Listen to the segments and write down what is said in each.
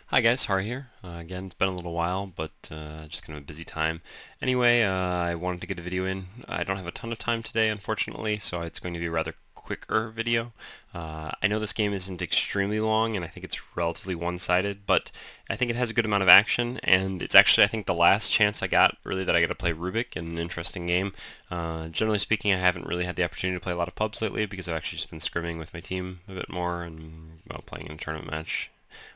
Hi guys, Har here. Again, it's been a little while, but just kind of a busy time. Anyway, I wanted to get a video in. I don't have a ton of time today, unfortunately, so it's going to be a rather quicker video. I know this game isn't extremely long, and I think it's relatively one-sided, but I think it has a good amount of action, and it's actually, I think, the last chance I got, really, that I got to play Rubick in an interesting game. Generally speaking, I haven't really had the opportunity to play a lot of pubs lately, because I've actually just been scrimming with my team a bit more, and, well, playing in a tournament match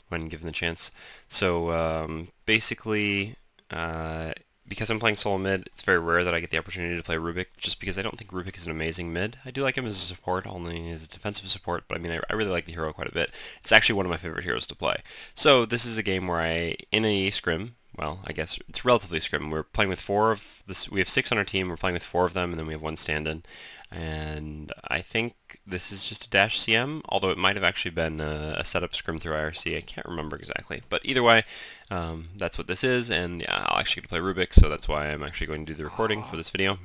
when given the chance. So basically, because I'm playing solo mid, it's very rare that I get the opportunity to play Rubick, just because I don't think Rubick is an amazing mid. I do like him as a support, only as a defensive support, but I mean, I really like the hero quite a bit. It's actually one of my favorite heroes to play. So this is a game where in a scrim, well, I guess it's relatively scrim. We're playing with four of this. We have six on our team. We're playing with four of them, and then we have one stand-in. And I think this is just a dash CM, although it might have actually been a setup scrim through IRC. I can't remember exactly. But either way, that's what this is, and yeah, I'll actually get to play Rubick, so that's why I'm actually going to do the recording for this video.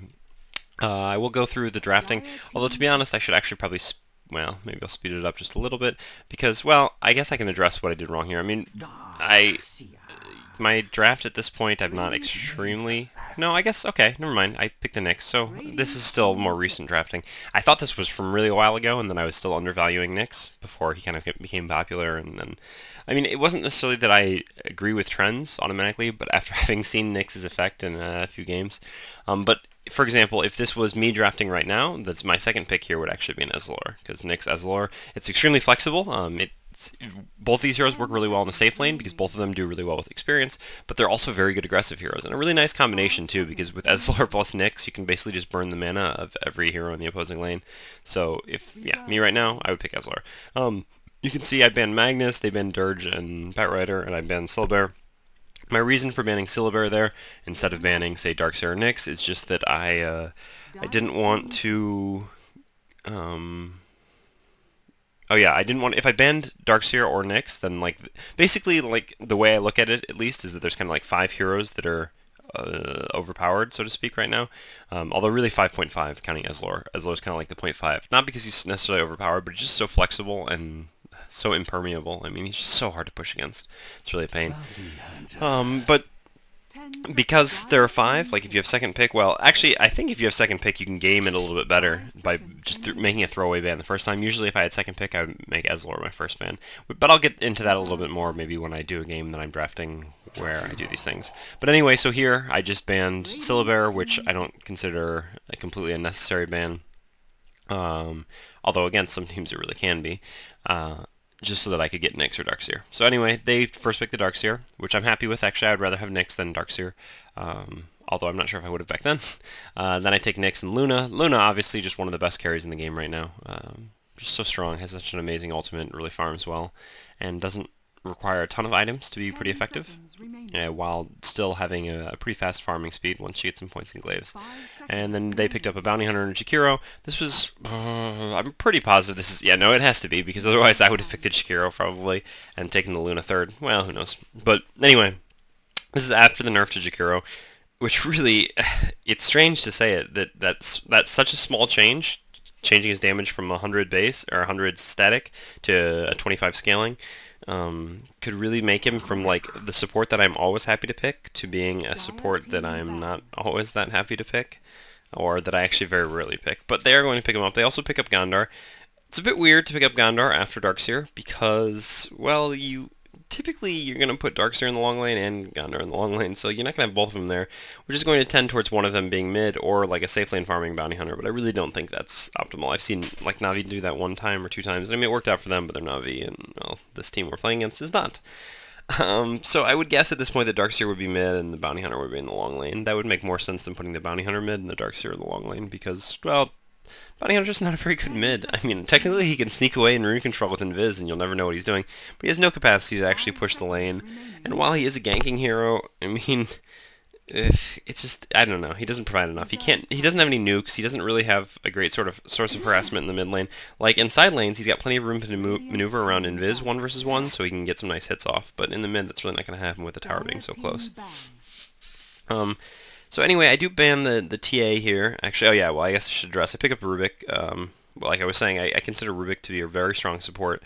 I will go through the drafting, although to be honest, I should actually probably, well, maybe I'll speed it up just a little bit, because, well, I guess I can address what I did wrong here. I mean, my draft at this point, I'm not extremely... No, I guess, okay, never mind. I picked the Nyx, so this is still more recent drafting. I thought this was from really a while ago, and then I was still undervaluing Nyx before he kind of became popular, and then... I mean, it wasn't necessarily that I agree with trends automatically, but after having seen Nyx's effect in a few games. But, for example, if this was me drafting right now, that's my second pick here would actually be an Ezreal, because Nyx Ezreal, it's extremely flexible. Both these heroes work really well in the safe lane because both of them do really well with experience, but they're also very good aggressive heroes, and a really nice combination too, because with Ezreal plus Nyx, you can basically just burn the mana of every hero in the opposing lane. So me right now, I would pick Ezreal. You can see I banned Magnus, they banned Dirge and Batrider, and I banned Silbear. My reason for banning Silbear there, instead of banning, say, Darkseer or Nyx, is just that I didn't want to... Oh yeah, I didn't want... If I banned Darkseer or Nyx, then, like, basically, like, the way I look at it, at least, is that there's kind of, like, 5 heroes that are overpowered, so to speak, right now. Although really 5.5, counting Ezreal. Ezreal is kind of like the 0.5. Not because he's necessarily overpowered, but he's just so flexible and so impermeable. I mean, he's just so hard to push against. It's really a pain. But because there are 5, like if you have second pick, well, actually, I think if you have second pick, you can game it a little bit better by just making a throwaway ban the first time. Usually, if I had second pick, I would make Ezreal my first ban. But I'll get into that a little bit more maybe when I do a game that I'm drafting where I do these things. But anyway, so here, I just banned Silbear, which I don't consider a completely unnecessary ban. Although, again, some teams it really can be. Just so that I could get Nyx or Darkseer. So anyway, they first picked the Darkseer, which I'm happy with. Actually, I'd rather have Nyx than Darkseer, although I'm not sure if I would have back then. Then I take Nyx and Luna. Luna, obviously, just one of the best carries in the game right now. Just so strong, has such an amazing ultimate, really farms well, and doesn't require a ton of items to be pretty effective, while still having a pretty fast farming speed once you get some points and glaives. And then they picked up a bounty hunter and a Jakiro. This was, I'm pretty positive this is, yeah, no, it has to be, because otherwise I would have picked the Jakiro probably, and taken the Luna third. Well, who knows. But anyway, this is after the nerf to Jakiro, which really, it's strange to say it, that's such a small change, changing his damage from 100 base, or 100 static, to a 25 scaling. Could really make him from, like, the support that I'm always happy to pick to being a support that I'm not always that happy to pick, or that I actually very rarely pick. But they are going to pick him up. They also pick up Gondar. It's a bit weird to pick up Gondar after Darkseer because, well, typically you're going to put Darkseer in the long lane and Gondar in the long lane, so you're not going to have both of them there. We're just going to tend towards one of them being mid or like a safe lane farming bounty hunter, but I really don't think that's optimal. I've seen like Na'Vi do that one time or two times, and I mean it worked out for them, but they're Na'Vi, and well, this team we're playing against is not. So I would guess at this point that Darkseer would be mid and the bounty hunter would be in the long lane. That would make more sense than putting the bounty hunter mid and the Darkseer in the long lane because, well, bounty hunter's just not a very good mid. I mean, technically he can sneak away and rune control with Invis and you'll never know what he's doing, but he has no capacity to actually push the lane. And while he is a ganking hero, I mean, it's just, I don't know, he doesn't provide enough. He doesn't have any nukes, he doesn't really have a great sort of source of harassment in the mid lane. Like, in side lanes, he's got plenty of room to maneuver around Invis 1 versus 1, so he can get some nice hits off, but in the mid, that's really not going to happen with the tower being so close. So anyway, I do ban the TA here. Actually, oh yeah, well, I guess I should address. I pick up Rubick. Well, like I was saying, I consider Rubick to be a very strong support.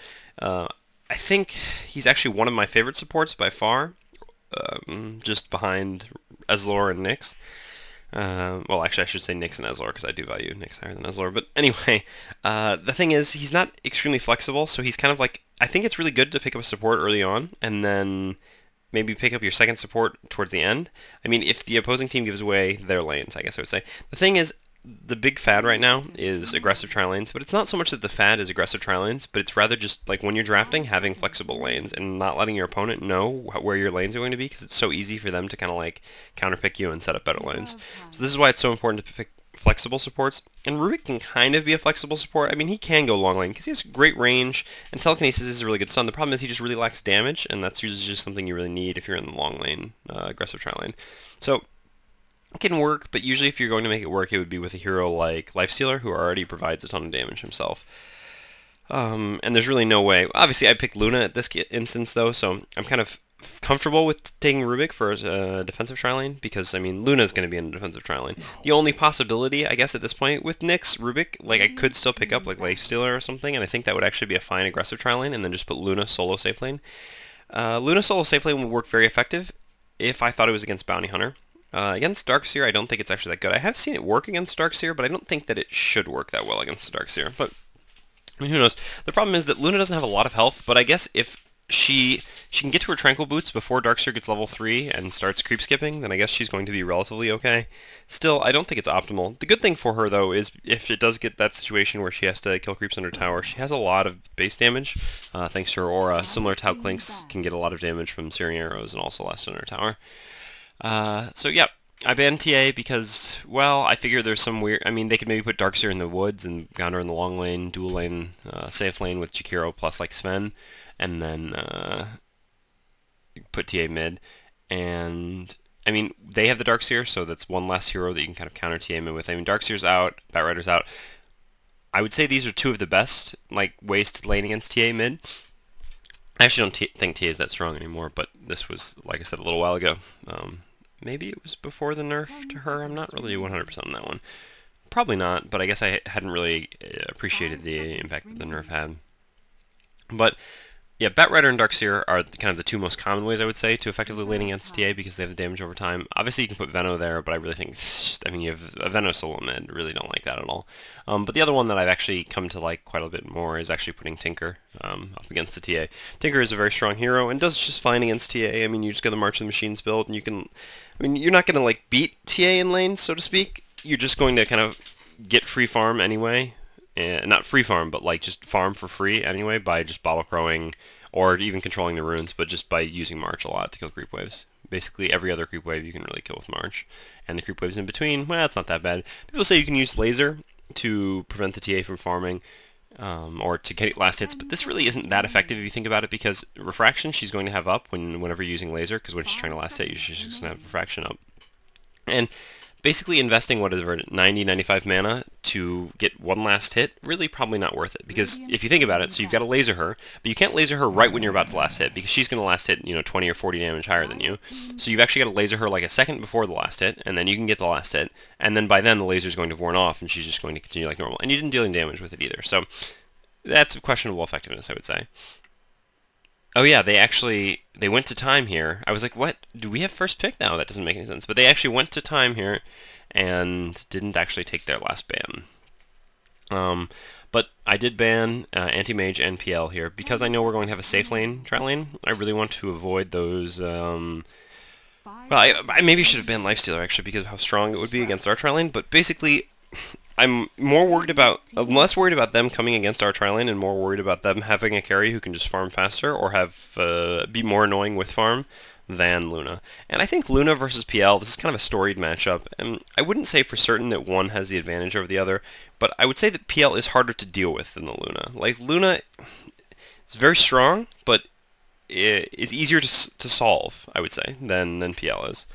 I think he's actually one of my favorite supports by far, just behind Ezlor and Nyx. Well, actually, I should say Nyx and Ezlor because I do value Nyx higher than Ezlor. But anyway, the thing is, he's not extremely flexible, so he's kind of like, I think it's really good to pick up a support early on, and then maybe pick up your second support towards the end. I mean, if the opposing team gives away their lanes, I guess I would say. The thing is, the big fad right now is aggressive tri-lanes, but it's not so much that the fad is aggressive tri-lanes, but it's rather just like when you're drafting, having flexible lanes and not letting your opponent know where your lanes are going to be, because it's so easy for them to kind of like counterpick you and set up better lanes. So this is why it's so important to pick flexible supports, and Rubick can kind of be a flexible support. I mean, he can go long lane because he has great range, and telekinesis is a really good stun. The problem is he just really lacks damage, and that's usually just something you really need if you're in the long lane, aggressive tri-lane. So it can work, but usually if you're going to make it work, it would be with a hero like Lifestealer, who already provides a ton of damage himself. And there's really no way. Obviously, I picked Luna at this instance, though, so I'm kind of comfortable with taking Rubick for a defensive tri-lane, because, I mean, Luna's going to be in a defensive tri-lane. The only possibility, I guess, at this point, with Nyx, Rubick, like, I could still pick up, like, Lifestealer or something, and I think that would actually be a fine aggressive tri-lane, and then just put Luna solo safe lane. Luna solo safe lane would work very effective if I thought it was against Bounty Hunter. Against Darkseer, I don't think it's actually that good. I have seen it work against Darkseer, but I don't think that it should work that well against the Darkseer. But, I mean, who knows? The problem is that Luna doesn't have a lot of health, but I guess if she can get to her Tranquil Boots before Darkseer gets level 3 and starts creep skipping, then I guess she's going to be relatively okay. Still, I don't think it's optimal. The good thing for her, though, is if it does get that situation where she has to kill creeps under tower, she has a lot of base damage, thanks to her aura, similar to how Clinks can get a lot of damage from searing arrows and also last under tower. So yeah, I banned TA because, well, I figure there's some weird, I mean, they could maybe put Darkseer in the woods and Gounder in the long lane, dual lane, safe lane with Jakiro plus like Sven, and then put TA mid. And, I mean, they have the Darkseer, so that's one less hero that you can kind of counter TA mid with. I mean, Darkseer's out, Batrider's out. I would say these are two of the best, like, ways to lane against TA mid. I actually don't think TA is that strong anymore, but this was, like I said, a little while ago. Maybe it was before the nerf to her. I'm not really 100% on that one. Probably not, but I guess I hadn't really appreciated the impact that the nerf had. But yeah, Batrider and Darkseer are kind of the two most common ways, I would say, to effectively lane against TA because they have the damage over time. Obviously, you can put Veno there, but I really think, I mean, you have a Veno solo mid. Really don't like that at all. But the other one that I've actually come to like quite a bit more is actually putting Tinker up against the TA. Tinker is a very strong hero and does just fine against TA. I mean, you just got the March of the Machines build, and you can, I mean, you're not going to like beat TA in lane, so to speak. You're just going to kind of get free farm anyway. Not free farm, but like just farm for free anyway by just bottle crowing or even controlling the runes, but just by using March a lot to kill creep waves. Basically every other creep wave you can really kill with March. And the creep waves in between, well, it's not that bad. People say you can use laser to prevent the TA from farming or to get last hits, but this really isn't that effective if you think about it, because refraction she's going to have up whenever you're using laser, because when she's trying to last hit, she's just going to have refraction up. And basically investing whatever 90-95 mana to get one last hit, really probably not worth it, because if you think about it, so you've got to laser her, but you can't laser her right when you're about to last hit, because she's going to last hit, 20 or 40 damage higher than you. So you've actually got to laser her like a second before the last hit, and then you can get the last hit, and then by then the laser's going to have worn off, and she's just going to continue like normal. And you didn't deal any damage with it either, so that's questionable effectiveness, I would say. Oh yeah, they went to time here. I was like, what? Do we have first pick? No, that doesn't make any sense. But they actually went to time here and didn't actually take their last ban. But I did ban Anti-Mage and PL here because I know we're going to have a safe lane, tri-lane. I really want to avoid those, well, I maybe should have banned Lifestealer actually because of how strong it would be against our tri-lane, but basically I'm less worried about them coming against our tri-lane and more worried about them having a carry who can just farm faster or be more annoying with farm than Luna. And I think Luna versus PL, this is kind of a storied matchup, and I wouldn't say for certain that one has the advantage over the other, but I would say that PL is harder to deal with than the Luna. Like, Luna is very strong, but is easier to solve, I would say, than PL is.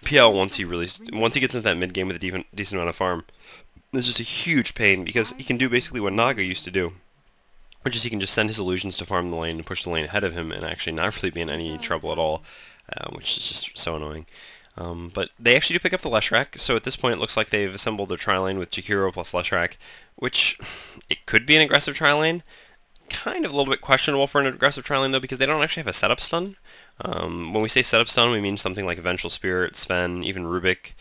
PL, once he gets into that mid game with a decent amount of farm, is just a huge pain because he can do basically what Naga used to do, which is he can just send his illusions to farm the lane and push the lane ahead of him and actually not really be in any trouble at all, which is just so annoying. But they actually do pick up the Leshrac, so at this point it looks like they've assembled their tri-lane with Jakiro plus Leshrac, which it could be an aggressive tri-lane. kind of a little bit questionable for an aggressive tri-lane though, because they don't actually have a setup stun. When we say setup stun, we mean something like Eventual Spirit, Sven, even Rubick.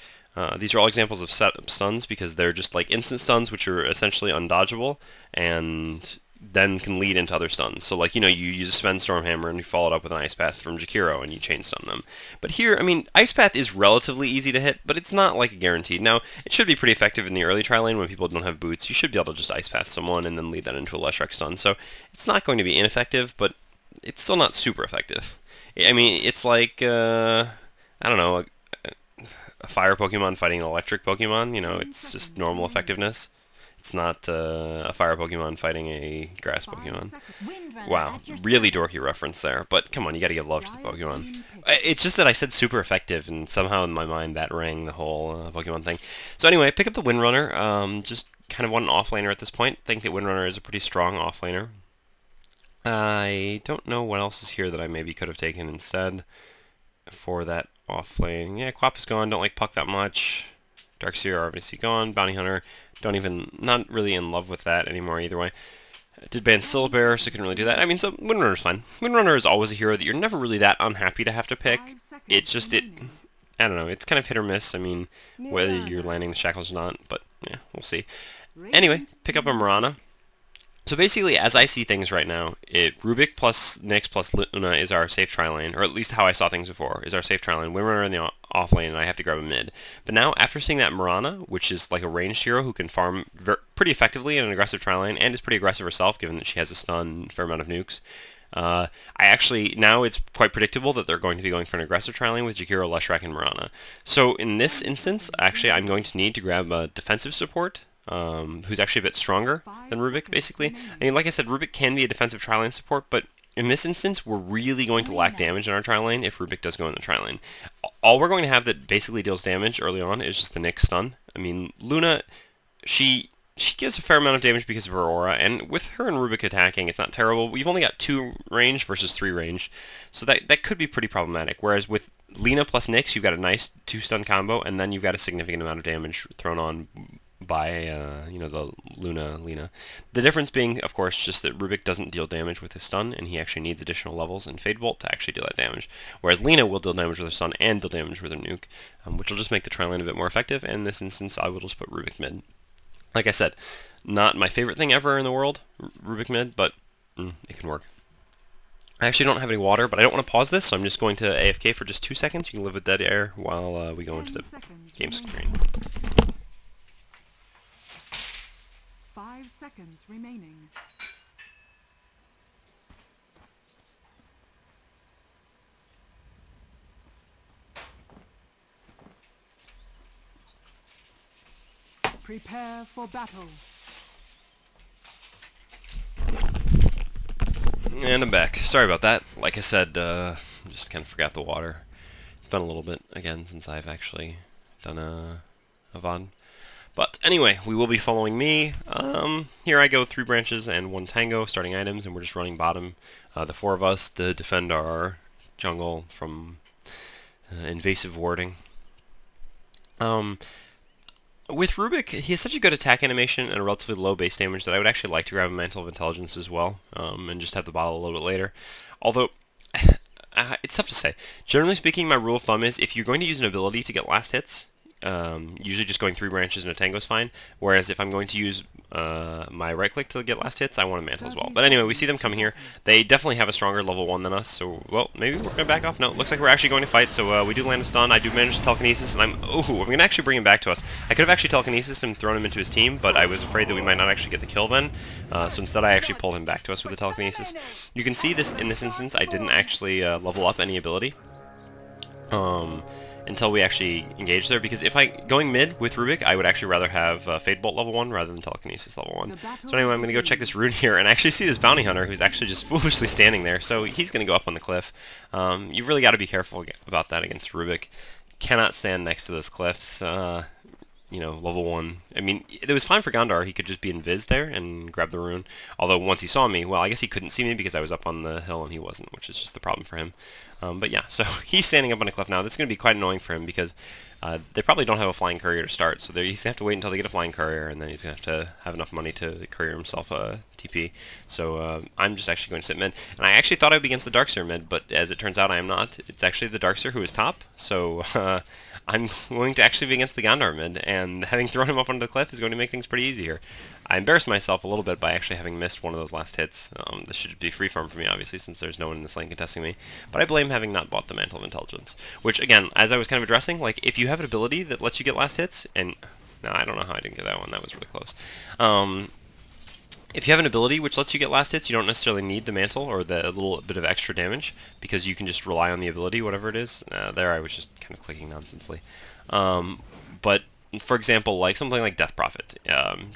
These are all examples of setup stuns because they're just like instant stuns which are essentially undodgeable and then can lead into other stuns. So like, you know, you use a Sven Stormhammer and you follow it up with an Ice Path from Jakiro and you chain stun them. But here, I mean, Ice Path is relatively easy to hit, but it's not like a guaranteed. Now, it should be pretty effective in the early tri-lane when people don't have boots. You should be able to just Ice Path someone and then lead that into a Leshrac stun. So it's not going to be ineffective, but it's still not super effective. I mean, it's like, I don't know, a fire Pokemon fighting an electric Pokemon. You know, it's just normal effectiveness. It's not a fire Pokemon fighting a grass Pokemon. Wow, really dorky reference there, but come on, you gotta give love to the Pokemon. It's just that I said super effective, and somehow in my mind that rang the whole Pokemon thing. So anyway, pick up the Windrunner. Just kind of want an offlaner at this point. Think that Windrunner is a pretty strong offlaner. I don't know what else is here that I maybe could have taken instead for that offlane. Yeah, Quap is gone, don't like Puck that much. Darkseer obviously gone. Bounty Hunter, not really in love with that anymore either way. Did ban Stillbear, so couldn't really do that. I mean, so Windrunner's fine. Windrunner is always a hero that you're never really that unhappy to have to pick. It's just, I don't know, it's kind of hit or miss. I mean, whether you're landing the shackles or not, but yeah, we'll see. Anyway, pick up a Mirana. So basically, as I see things right now, Rubick plus Nyx plus Luna is our safe tri-lane, or at least how I saw things before, is our safe tri-lane. Windrunner in the off lane, and I have to grab a mid. But now, after seeing that Mirana, which is like a ranged hero who can farm pretty effectively in an aggressive tri-lane, and is pretty aggressive herself, given that she has a stun, fair amount of nukes, now it's quite predictable that they're going to be going for an aggressive tri-lane with Jakiro, Leshrac, and Mirana. So in this instance, actually, I'm going to need to grab a defensive support, who's actually a bit stronger than Rubick, basically. I mean, like I said, Rubick can be a defensive tri-lane support, but in this instance, we're really going to lack damage in our tri-lane if Rubick does go in the tri-lane. All we're going to have that basically deals damage early on is just the Nyx stun. I mean, Luna, she gives a fair amount of damage because of her aura, and with her and Rubick attacking, it's not terrible. We've only got 2 range versus 3 range, so that could be pretty problematic. Whereas with Lena plus Nyx, you've got a nice 2-stun combo, and then you've got a significant amount of damage thrown on by, you know, the Lena. The difference being, of course, just that Rubick doesn't deal damage with his stun, and he actually needs additional levels in Fade Bolt to actually deal that damage. Whereas Lena will deal damage with her stun and deal damage with her nuke, which will just make the tri-lane a bit more effective, and in this instance, I will just put Rubick mid. Like I said, not my favorite thing ever in the world, Rubick mid, but it can work. I actually don't have any water, but I don't want to pause this, so I'm just going to AFK for just 2 seconds. You can live with dead air while we go into the game screen. 5 seconds remaining. Prepare for battle. And I'm back. Sorry about that. Like I said, just kind of forgot the water. It's been a little bit, again, since I've actually done a VOD. But anyway, we will be following me. Here I go 3 branches and 1 tango, starting items, and we're just running bottom. The 4 of us to defend our jungle from invasive warding. With Rubick, he has such a good attack animation and a relatively low base damage that I would actually like to grab a Mantle of Intelligence as well, and just have the bottle a little bit later. Although, it's tough to say. Generally speaking, my rule of thumb is if you're going to use an ability to get last hits, usually just going 3 branches and a tango is fine, whereas if I'm going to use my right click to get last hits, I want a mantle as well. But anyway, we see them coming here. They definitely have a stronger level 1 than us, so, well, maybe we're going to back off. No, looks like we're actually going to fight, so we do land a stun. I do manage to telekinesis, and I'm going to actually bring him back to us. I could have actually telekinesis and thrown him into his team, but I was afraid that we might not actually get the kill then, so instead I actually pulled him back to us with the telekinesis. You can see this in this instance, I didn't actually level up any ability. Until we actually engage there, because if going mid with Rubick, I would actually rather have Fade Bolt level 1 rather than Telekinesis level 1. So anyway, I'm going to go check this rune here and actually see this Bounty Hunter who's actually just foolishly standing there, so he's going to go up on the cliff. You really got to be careful about that against Rubick. Cannot stand next to those cliffs. you know, level 1. I mean, it was fine for Gondar. He could just be invis there and grab the rune. Although once he saw me, well, I guess he couldn't see me because I was up on the hill and he wasn't, which is just the problem for him. But yeah, so he's standing up on a cliff now. That's going to be quite annoying for him because they probably don't have a flying courier to start, so he's going to have to wait until they get a flying courier, and then he's going to have enough money to courier himself a TP. So I'm just actually going to sit mid. And I actually thought I would be against the Darkseer mid, but as it turns out I am not. It's actually the Darkseer who is top, so I'm going to actually be against the Gondar mid, and having thrown him up onto the cliff is going to make things pretty easy here. I embarrassed myself a little bit by actually having missed one of those last hits. This should be free farm for me, obviously, since there's no one in this lane contesting me. But I blame having not bought the Mantle of Intelligence. Which, again, as I was kind of addressing, like, if you have an ability that lets you get last hits, and... No, I don't know how I didn't get that one. That was really close. If you have an ability which lets you get last hits, you don't necessarily need the Mantle or the little bit of extra damage, because you can just rely on the ability, whatever it is. There I was just kind of clicking nonsensely. But... For example, like something like Death Prophet.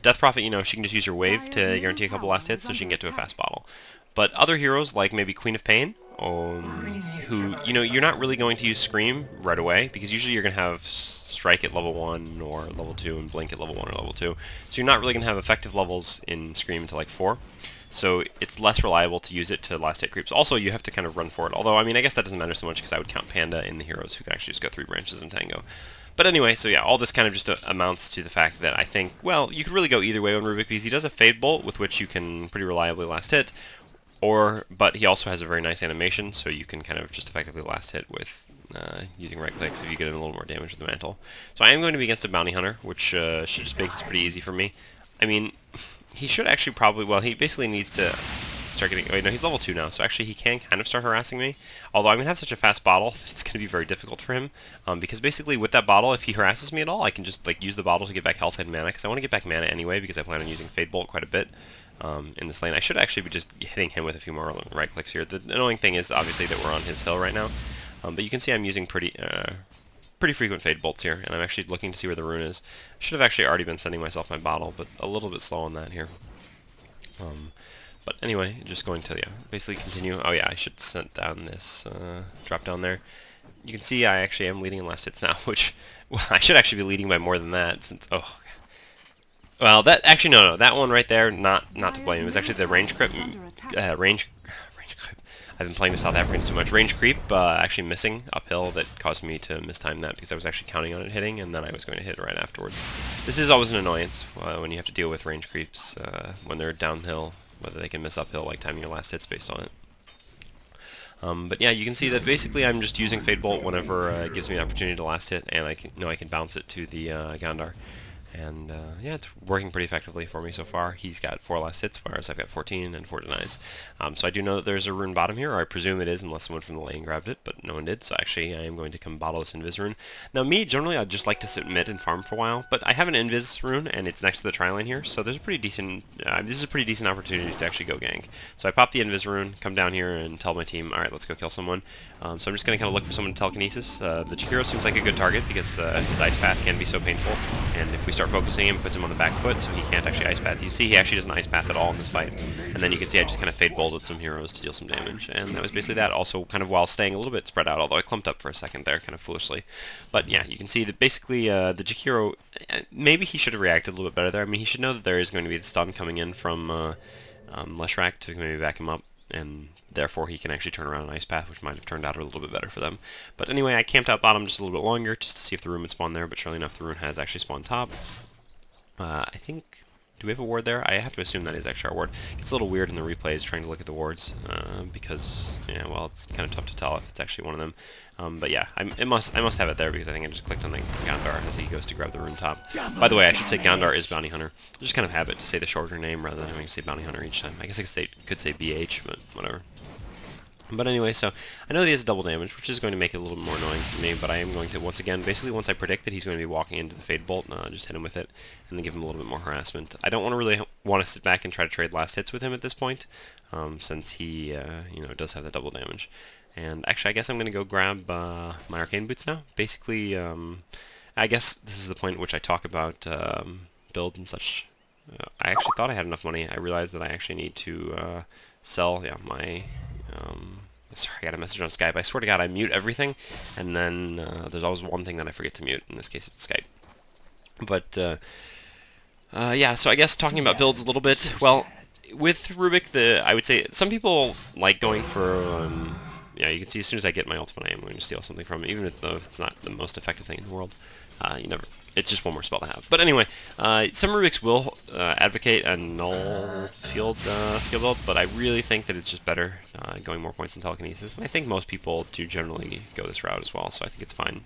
Death Prophet, you know, she can just use her wave to guarantee a couple last hits so she can get to a fast bottle. But other heroes, like maybe Queen of Pain, who, you know, you're not really going to use Scream right away, because usually you're going to have Strike at level 1 or level 2 and Blink at level 1 or level 2. So you're not really going to have effective levels in Scream until like 4. So it's less reliable to use it to last hit creeps. Also, you have to kind of run for it. Although, I mean, I guess that doesn't matter so much because I would count Panda in the heroes who can actually just go 3 branches in Tango. But anyway, so yeah, all this kind of just amounts to the fact that I think, well, you could really go either way on Rubick because he does a Fade Bolt with which you can pretty reliably last hit, but he also has a very nice animation, so you can kind of just effectively last hit with using right clicks if you get in a little more damage with the Mantle. So I am going to be against a Bounty Hunter, which should just make this pretty easy for me. I mean, he should actually probably, well, he basically needs to start getting, wait, no, he's level 2 now, so actually he can kind of start harassing me. Although I'm going to have such a fast bottle, it's going to be very difficult for him. Because basically with that bottle, if he harasses me at all, I can just like use the bottle to get back health and mana, because I want to get back mana anyway, because I plan on using Fade Bolt quite a bit in this lane. I should actually be just hitting him with a few more right clicks here. The annoying thing is obviously that we're on his hill right now. But you can see I'm using pretty frequent Fade Bolts here, and I'm actually looking to see where the rune is. I should have actually already been sending myself my bottle, but a little bit slow on that here. But anyway, just going to, yeah, basically continue. Oh yeah, I should send down this, drop down there. You can see I actually am leading in last hits now, which, well, I should actually be leading by more than that, since, oh. Well, that, actually, no, that one right there, not to blame. It was actually the range creep, range creep. I've been playing with South Africans too much. Range creep, actually missing uphill that caused me to mistime that because I was actually counting on it hitting, and then I was going to hit right afterwards. This is always an annoyance when you have to deal with range creeps when they're downhill, whether they can miss uphill, like timing your last hits based on it. But yeah, you can see that basically I'm just using Fade Bolt whenever it gives me an opportunity to last hit, and I can bounce it to the Gondar. And yeah, it's working pretty effectively for me so far. He's got 4 last hits, whereas I've got 14 and 4 denies. So I do know that there's a rune bottom here, or I presume it is, unless someone from the lane grabbed it, but no one did. So actually, I am going to come bottle this Invis rune. Now, me, generally, I'd just like to sit mid and farm for a while, but I have an Invis rune, and it's next to the tri-lane here, so there's a pretty decent, this is a pretty decent opportunity to actually go gank. So I pop the Invis rune, come down here, and tell my team, alright, let's go kill someone. So I'm just going to kind of look for someone to telekinesis. The Jakiro seems like a good target because his ice path can be so painful, and if we start focusing him, it puts him on the back foot, so he can't actually ice path. You see, he actually doesn't ice path at all in this fight, and then you can see I just kind of Fade Bolted some heroes to deal some damage, and that was basically that. Also, kind of while staying a little bit spread out, although I clumped up for a second there, kind of foolishly. But yeah, you can see that basically the Jakiro, maybe he should have reacted a little bit better there. I mean, he should know that there is going to be the stun coming in from Leshrac to maybe back him up, and therefore he can actually turn around an ice path, which might have turned out a little bit better for them. But anyway, I camped out bottom just a little bit longer just to see if the rune would spawn there, but surely enough, the rune has actually spawned top. I think, do we have a ward there? I have to assume that is actually our ward. It's a little weird in the replays trying to look at the wards, because, yeah, well, it's kind of tough to tell if it's actually one of them. But yeah, I must have it there because I think I just clicked on the Gondar as he goes to grab the rune top. By the way, I should say Gondar is Bounty Hunter. Just kind of habit to say the shorter name rather than having to say Bounty Hunter each time. I guess I could say BH, but whatever. But anyway, so I know that he has double damage, which is going to make it a little bit more annoying for me, but I am going to, once again, basically once I predict that he's going to be walking into the Fade Bolt, just hit him with it, and then give him a little bit more harassment. I don't really want to sit back and try to trade last hits with him at this point, since he, you know, does have the double damage. And actually, I guess I'm going to go grab my Arcane Boots now. Basically, I guess this is the point at which I talk about build and such. I actually thought I had enough money. I realized that I actually need to sell, yeah, my... sorry, I got a message on Skype. I swear to God, I mute everything, and then there's always one thing that I forget to mute. In this case, it's Skype. But yeah, so I guess talking about builds a little bit. Well, with Rubick, I would say some people like going for. Yeah, you can see as soon as I get my ultimate, I am going to steal something from it, even though it's not the most effective thing in the world. You never. It's just one more spell to have. But anyway, some Rubicks will advocate a null field skill build, but I really think that it's just better going more points in telekinesis. And I think most people do generally go this route as well, so I think it's fine.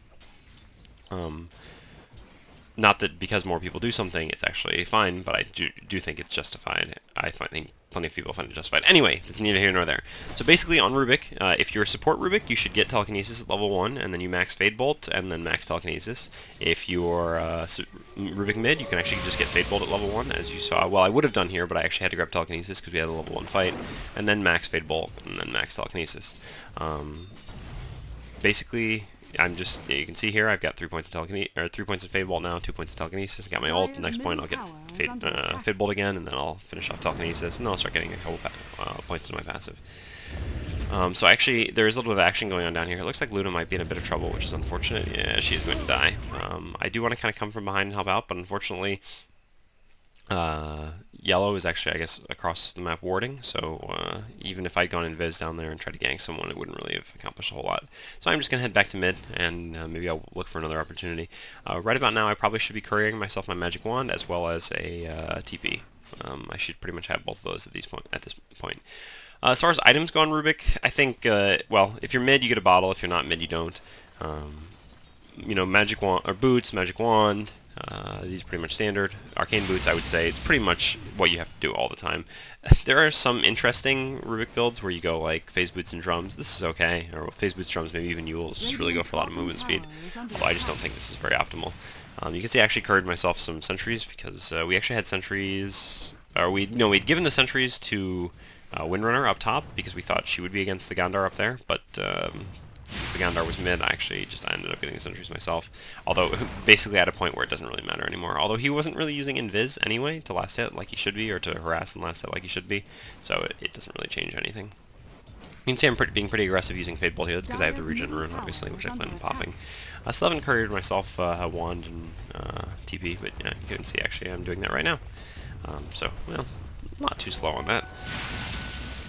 Not that because more people do something, it's actually fine, but I do think it's justified. I think plenty of people find it justified. Anyway, it's neither here nor there. So basically on Rubick, if you're a support Rubick, you should get telekinesis at level 1, and then you max Fade Bolt, and then max telekinesis. If you're Rubick mid, you can actually just get Fade Bolt at level 1, as you saw. Well, I would have done here, but I actually had to grab telekinesis because we had a level 1 fight, and then max Fade Bolt, and then max telekinesis. Basically, you can see here, I've got 3 points of telekinesis, or 3 points of Fade Bolt now, 2 points of telekinesis. I got my ult. The next point, I'll get Fade Bolt again, and then I'll finish off telekinesis, and then I'll start getting a couple points into my passive. So actually, there is a little bit of action going on down here. It looks like Luna might be in a bit of trouble, which is unfortunate. Yeah, she is going to die. I do want to kind of come from behind and help out, but unfortunately, yellow is actually, I guess, across the map warding, so even if I'd gone invis down there and tried to gank someone, it wouldn't really have accomplished a whole lot. So I'm just going to head back to mid, and maybe I'll look for another opportunity. Right about now, I probably should be couriering myself my magic wand, as well as a TP. I should pretty much have both of those at this point. As far as items go on Rubick, I think, well, if you're mid, you get a bottle. If you're not mid, you don't. You know, magic wand, or boots, magic wand, these are pretty much standard. Arcane boots, I would say, it's pretty much what you have to do all the time. There are some interesting Rubick builds where you go like phase boots and drums. This is okay, or phase boots, drums, maybe even Yules. Just really go for a lot of movement speed. Although I just don't think this is very optimal. You can see I actually curried myself some sentries because we actually had sentries, or we'd given the sentries to Windrunner up top because we thought she would be against the Gondar up there, but since the Gondar was mid, I ended up getting the sentries myself. Although, basically at a point where it doesn't really matter anymore. Although he wasn't really using invis anyway to last hit like he should be, or to harass and last hit like he should be, so it doesn't really change anything. You can see I'm being pretty aggressive using Fade Bolt here because I have the regen rune, obviously, which I plan on popping. I still haven't couriered myself a wand and TP, but you can see actually I'm doing that right now. So, well, not too slow on that.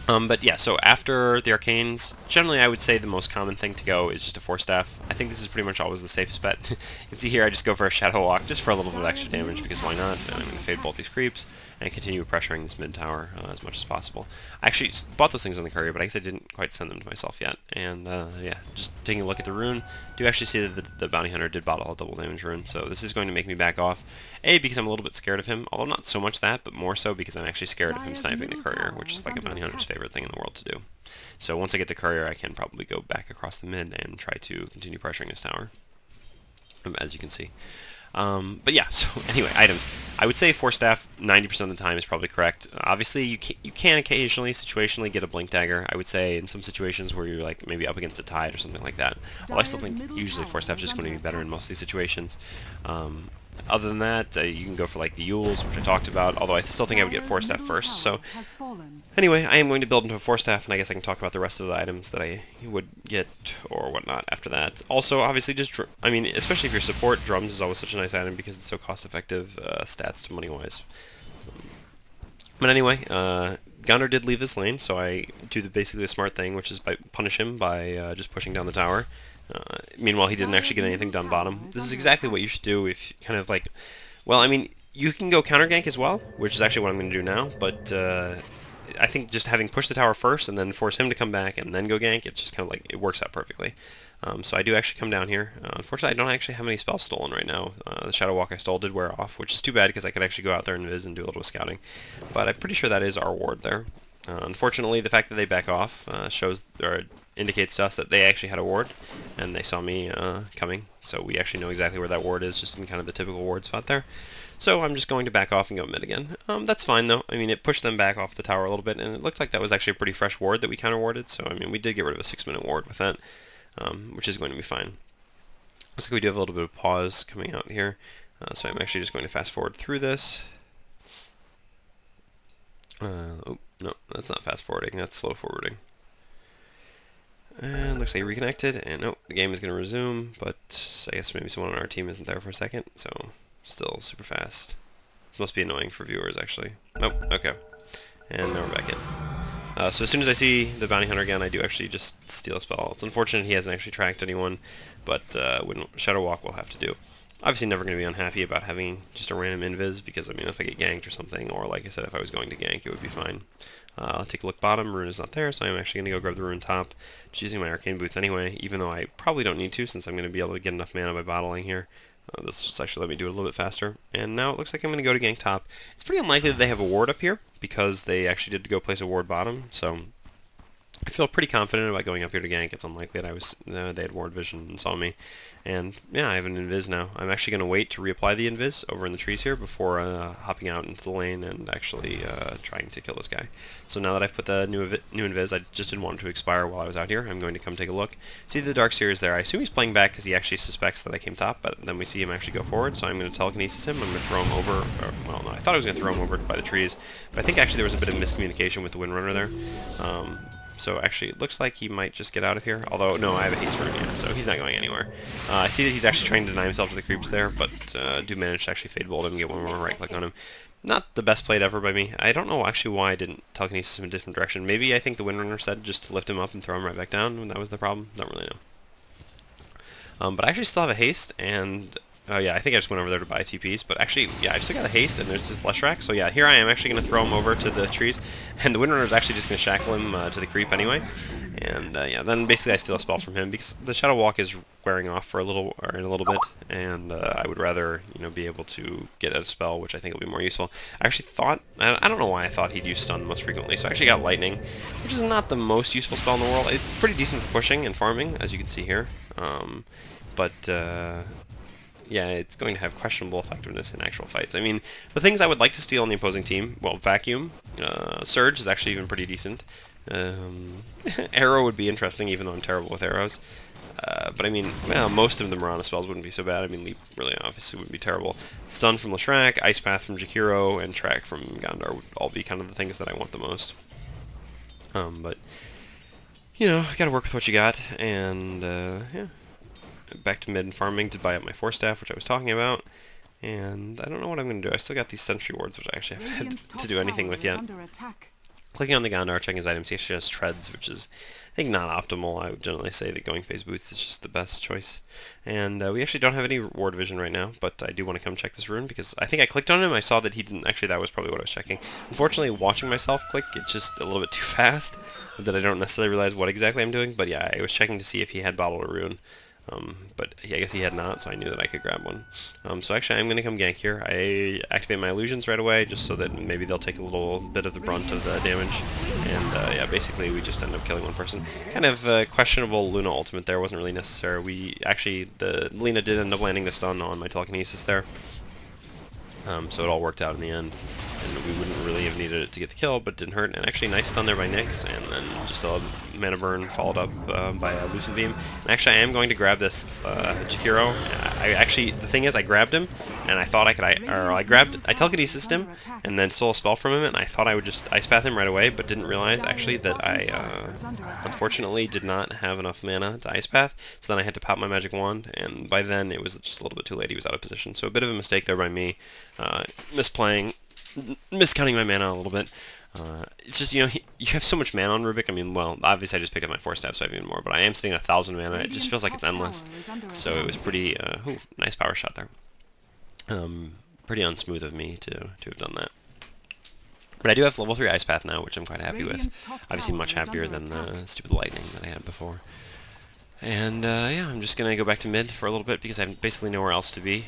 But yeah, so after the Arcanes, generally I would say the most common thing to go is just a Force Staff. I think this is pretty much always the safest bet. You can see here I just go for a Shadow Walk, just for a little bit of extra damage, because why not? And I'm going to Fade Bolt these creeps, and continue pressuring this mid tower as much as possible. I actually bought those things on the courier, but I guess I didn't quite send them to myself yet. And yeah, just taking a look at the rune, do actually see that the Bounty Hunter did bottle a double damage rune, so this is going to make me back off. A, because I'm a little bit scared of him, although not so much that, but more so because I'm actually scared of him sniping the courier, which is like a Bounty Hunter's favorite thing in the world to do. So once I get the courier, I can probably go back across the mid and try to continue pressuring this tower, as you can see. But yeah, so anyway, items. I would say Force Staff 90% of the time is probably correct. Obviously, you can occasionally, situationally, get a Blink Dagger. I would say in some situations where you're like maybe up against a tide or something like that. Well, I still think usually Force Staff is just going to be better in most of these situations. Other than that, you can go for like the Yules, which I talked about, although I still think I would get Force Staff first. So anyway, I am going to build into a Force Staff, and I guess I can talk about the rest of the items that I would get or whatnot after that. Also, obviously, I mean, especially if you're support, drums is always such a nice item because it's so cost-effective stats to money-wise. But anyway, Gondar did leave this lane, so I do basically the smart thing, which is punish him by just pushing down the tower. Meanwhile, he didn't actually get anything done bottom. This is exactly what you should do if you kind of like... Well, I mean, you can go counter gank as well, which is actually what I'm going to do now, but I think just having pushed the tower first and then force him to come back and then go gank, it's just kind of like, it works out perfectly. So I do actually come down here. Unfortunately, I don't actually have any spells stolen right now. The Shadow Walk I stole did wear off, which is too bad because I could actually go out there and viz and do a little scouting. But I'm pretty sure that is our ward there. Unfortunately, the fact that they back off shows, or indicates to us that they actually had a ward, and they saw me coming, so we actually know exactly where that ward is, just in kind of the typical ward spot there. So I'm just going to back off and go mid again. That's fine though. I mean, it pushed them back off the tower a little bit, and it looked like that was actually a pretty fresh ward that we counter-warded, so I mean, we did get rid of a 6-minute ward with that, which is going to be fine. Looks like we do have a little bit of pause coming out here, so I'm actually just going to fast forward through this. Oh, no, that's not fast forwarding, that's slow forwarding. And looks like reconnected, and oh, the game is going to resume, but I guess maybe someone on our team isn't there for a second, so still super fast. This must be annoying for viewers, actually. Nope, okay. And now we're back in. So as soon as I see the bounty hunter again, I do actually just steal a spell. It's unfortunate he hasn't actually tracked anyone, but Shadow Walk will have to do. Obviously never going to be unhappy about having just a random invis, because I mean if I get ganked or something, or like I said, if I was going to gank, it would be fine. I'll take a look bottom, rune is not there, so I'm actually going to go grab the rune top, just using my arcane boots anyway, even though I probably don't need to, since I'm going to be able to get enough mana by bottling here. This just actually let me do it a little bit faster. And now it looks like I'm going to go to gank top. It's pretty unlikely that they have a ward up here, because they actually did go place a ward bottom, so I feel pretty confident about going up here to gank. It's unlikely that they had ward vision and saw me. And yeah, I have an invis now. I'm actually going to wait to reapply the invis over in the trees here before hopping out into the lane and actually trying to kill this guy. So now that I've put the new invis, I just didn't want it to expire while I was out here. I'm going to come take a look. See the Darkseer is there. I assume he's playing back because he actually suspects that I came top, but then we see him actually go forward, so I'm going to telekinesis him. I'm going to throw him over, well no, I thought I was going to throw him over by the trees, but I think actually there was a bit of miscommunication with the Windrunner there. So actually, it looks like he might just get out of here. Although, no, I have a haste rune, yeah, so he's not going anywhere. I see that he's actually trying to deny himself to the creeps there, but do manage to actually fade bolt him and get one more right click on him. Not the best played ever by me. I don't know actually why I didn't telekinesis him in a different direction. Maybe I think the Windrunner said just to lift him up and throw him right back down when that was the problem. Don't really know. But I actually still have a haste, and yeah, I think I just went over there to buy TPs, but actually, yeah, I still got a haste, and there's this Leshrac, so yeah, here I am actually going to throw him over to the trees, and the Windrunner is actually just going to shackle him to the creep anyway, and yeah, then basically I steal a spell from him, because the Shadow Walk is wearing off for in a little bit, and I would rather, you know, be able to get a spell, which I think will be more useful. I actually thought, I don't know why I thought he'd use stun most frequently, so I actually got Lightning, which is not the most useful spell in the world. It's pretty decent for pushing and farming, as you can see here, but yeah, it's going to have questionable effectiveness in actual fights. I mean, the things I would like to steal on the opposing team, well, Vacuum, Surge is actually even pretty decent. Arrow would be interesting, even though I'm terrible with arrows. But I mean, well, most of the Mirana spells wouldn't be so bad. I mean, Leap really obviously wouldn't be terrible. Stun from Leshrac, Ice Path from Jakiro, and Track from Gondar would all be kind of the things that I want the most. But, you know, gotta work with what you got, and, yeah. Back to mid and farming to buy up my Force Staff, which I was talking about, and I don't know what I'm going to do. I still got these sentry wards, which I actually haven't had to do anything with yet. Clicking on the Gondar, checking his items, he actually has treads, which is, I think, not optimal. I would generally say that going phase boots is just the best choice. And we actually don't have any ward vision right now, but I do want to come check this rune, because I think I clicked on him, I saw that he didn't, actually that was probably what I was checking. Unfortunately, watching myself click, it's just a little bit too fast, that I don't necessarily realize what exactly I'm doing, but yeah, I was checking to see if he had bottled a rune. But I guess he had not, so I knew that I could grab one. So actually, I'm going to come gank here. I activate my illusions right away, just so that maybe they'll take a little bit of the brunt of the damage. And yeah, basically we just end up killing one person. Kind of questionable Luna ultimate there, wasn't really necessary. The Lina did end up landing the stun on my telekinesis there. So it all worked out in the end. And we wouldn't really have needed it to get the kill, but it didn't hurt. And actually, nice stun there by Nyx, and then just a mana burn followed up by a Lucent Beam. And actually, I am going to grab this Jakiro. The thing is, I grabbed him, and I thought I telekinesis him, and then stole a spell from him, and I thought I would just Ice Path him right away, but didn't realize, actually, that I, unfortunately, did not have enough mana to Ice Path, so then I had to pop my Magic Wand, and by then, it was just a little bit too late. He was out of position. So a bit of a mistake there by me, miscounting my mana a little bit. It's just, you know, you have so much mana on Rubick. I mean, well, obviously I just picked up my Force Staff, so I have even more, but I am sitting at 1,000 mana. It just feels like it's endless. So it was pretty, ooh, nice power shot there. Pretty unsmooth of me to have done that. But I do have level 3 Ice Path now, which I'm quite happy with. Obviously much happier than the stupid lightning that I had before. And yeah, I'm just going to go back to mid for a little bit because I have basically nowhere else to be,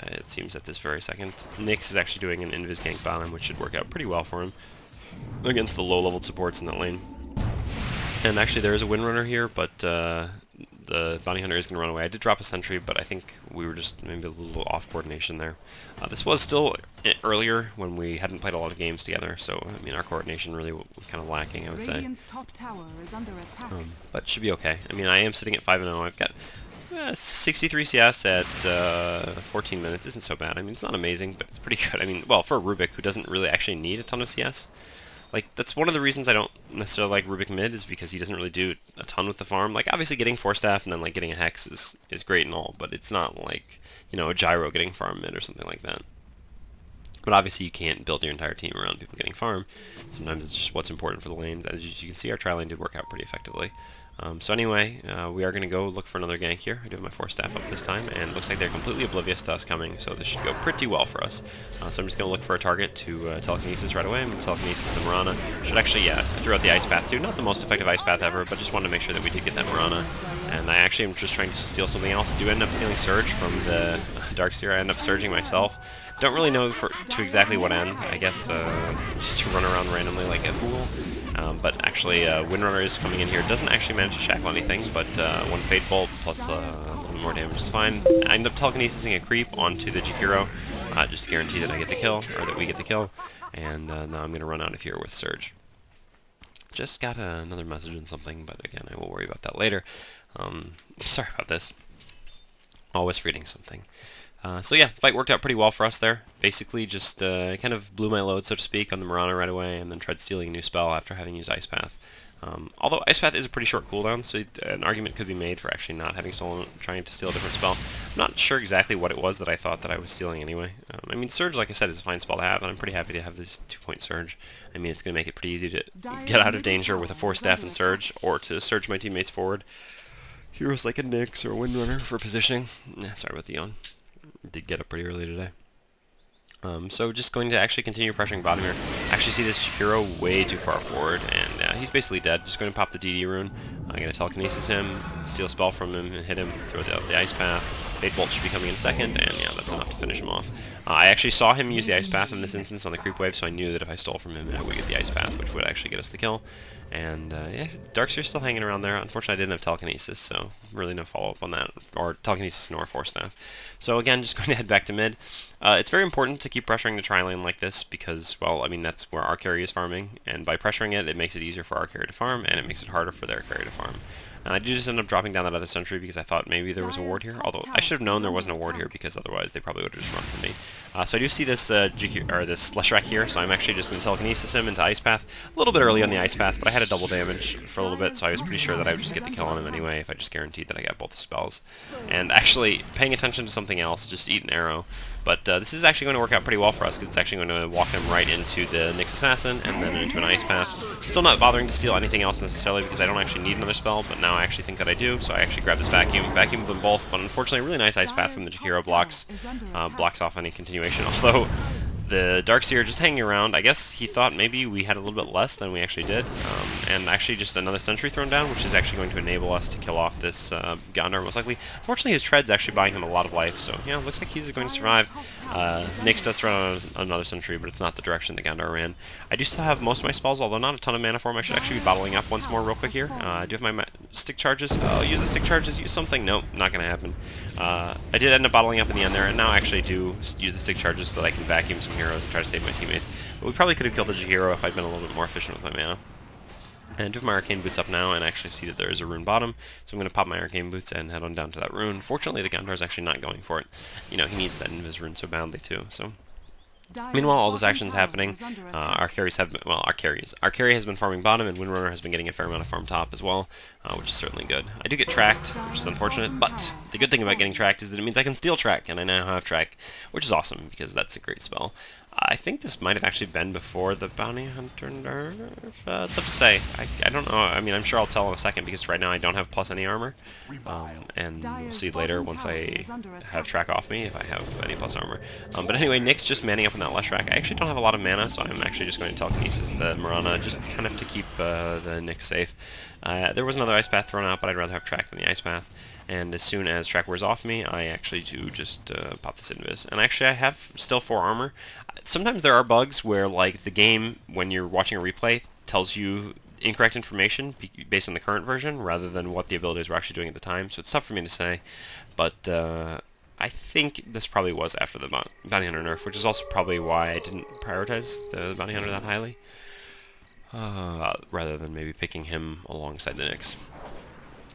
it seems at this very second. Nyx is actually doing an invis gank bottom, which should work out pretty well for him against the low-leveled supports in that lane. And actually there is a Windrunner here, but the Bounty Hunter is going to run away. I did drop a sentry, but I think we were just maybe a little off coordination there. This was still earlier when we hadn't played a lot of games together, so I mean our coordination really was kind of lacking, I would say. Top tower is under attack. But should be okay. I mean, I am sitting at 5-0. I've got 63 CS at 14 minutes. Isn't so bad. I mean, it's not amazing, but it's pretty good. I mean, well, for Rubick, who doesn't really actually need a ton of CS. Like, that's one of the reasons I don't necessarily like Rubick mid, is because he doesn't really do a ton with the farm. Like, obviously getting 4 staff and then, like, getting a Hex is great and all, but it's not like, you know, a Gyro getting farm mid or something like that. But obviously you can't build your entire team around people getting farm. Sometimes it's just what's important for the lanes. As you can see, our tri lane did work out pretty effectively. So anyway, we are going to go look for another gank here. I do have my 4 staff up this time, and it looks like they're completely oblivious to us coming, so this should go pretty well for us. So I'm just going to look for a target to telekinesis right away. I'm going to telekinesis the Mirana. Should actually, yeah, I threw out the Ice Path too. Not the most effective Ice Path ever, but just wanted to make sure that we did get that Mirana. And I actually am just trying to steal something else. Do end up stealing Surge from the Darkseer. I end up surging myself. Don't really know to exactly what end. I guess just to run around randomly like a fool. But actually, Windrunner is coming in here. Doesn't actually manage to shackle anything, but one Fate Bolt plus a little more damage is fine. I end up telekinesising a creep onto the Jakiro, just to guarantee that I get the kill, or that we get the kill. And now I'm going to run out of here with Surge. Just got another message and something, but again, I will worry about that later. Sorry about this. Always forgetting something. So yeah, fight worked out pretty well for us there. Basically just kind of blew my load, so to speak, on the Mirana right away, and then tried stealing a new spell after having used Ice Path. Although Ice Path is a pretty short cooldown, so an argument could be made for actually not having stolen, trying to steal a different spell. I'm not sure exactly what it was that I thought that I was stealing anyway. I mean, Surge, like I said, is a fine spell to have, and I'm pretty happy to have this 2-point Surge. I mean, it's going to make it pretty easy to get out of danger with a 4 staff and Surge, or to surge my teammates forward. Heroes like a Nyx or a Windrunner for positioning. Sorry about the yawn. Did get up pretty early today. So just going to actually continue pressuring bottom here. Actually see this Jakiro way too far forward, and he's basically dead. Just going to pop the DD rune. I'm going to telekinesis him, steal a spell from him, and hit him, throw the Ice Path. Fate Bolt should be coming in a second, and yeah, that's enough to finish him off. I actually saw him use the Ice Path in this instance on the creep wave, so I knew that if I stole from him, I would get the Ice Path, which would actually get us the kill. And yeah, Darkseer's still hanging around there. Unfortunately, I didn't have telekinesis, so really no follow-up on that, or telekinesis nor 4 staff. So again, just going to head back to mid. It's very important to keep pressuring the tri-lane like this because, well, I mean, that's where our carry is farming, and by pressuring it, it makes it easier for our carry to farm, and it makes it harder for their carry to farm. And I did just end up dropping down that other sentry because I thought maybe there was a ward here, although I should have known there wasn't a ward here because otherwise they probably would have just run from me. So I do see this this Leshrac here, so I'm actually just going to telekinesis him into Ice Path. A little bit early on the Ice Path, but I had a double damage for a little bit, so I was pretty sure that I would just get the kill on him anyway if I just guaranteed that I got both the spells. And actually, paying attention to something else, just eat an arrow. But this is actually going to work out pretty well for us because it's actually going to walk him right into the Nyx Assassin and then into an Ice Path. Still not bothering to steal anything else necessarily because I don't actually need another spell, but now I actually think that I do, so I actually grab this vacuum them both, but unfortunately a really nice Ice Path from the Jakiro blocks off any continuation, although the Darkseer just hanging around. I guess he thought maybe we had a little bit less than we actually did, and actually just another sentry thrown down, which is actually going to enable us to kill off this Gondor most likely. Unfortunately, his tread's actually buying him a lot of life, so yeah, looks like he's going to survive. Nyx does throw down another sentry, but it's not the direction the Gondor ran. I do still have most of my spells, although not a ton of mana for him. I should actually be bottling up once more real quick here. I do have my stick charges. I'll use the stick charges, use something. Nope, not going to happen. I did end up bottling up in the end there, and now I actually do use the stick charges so that I can vacuum some heroes and try to save my teammates. But we probably could have killed the Jakiro if I'd been a little bit more efficient with my mana. And I do have my Arcane Boots up now, and I actually see that there is a rune bottom, so I'm going to pop my Arcane Boots and head on down to that rune. Fortunately, the Gondor is actually not going for it. You know, he needs that Invis rune so badly too, so... Meanwhile, all this action is happening. Our carry has been farming bottom, and Windrunner has been getting a fair amount of farm top as well, which is certainly good. I do get tracked, which is unfortunate, but the good thing about getting tracked is that it means I can steal track, and I now have track, which is awesome because that's a great spell. I think this might have actually been before the Bounty Hunter nerf. It's tough to say. I don't know. I mean, I'm sure I'll tell in a second because right now I don't have plus any armor. And we'll see later once I have track off me if I have any plus armor. But anyway, Nyx just manning up on that Leshrac. I actually don't have a lot of mana, so I'm actually just going to telekinesis the Mirana just kind of to keep the Nyx safe. There was another Ice Path thrown out, but I'd rather have track than the Ice Path. And as soon as track wears off me, I actually do just pop this invis. And actually I have still 4 armor. Sometimes there are bugs where like the game, when you're watching a replay, tells you incorrect information based on the current version rather than what the abilities were actually doing at the time. So it's tough for me to say. But I think this probably was after the Bounty Hunter nerf, which is also probably why I didn't prioritize the Bounty Hunter that highly. Rather than maybe picking him alongside the Nyx.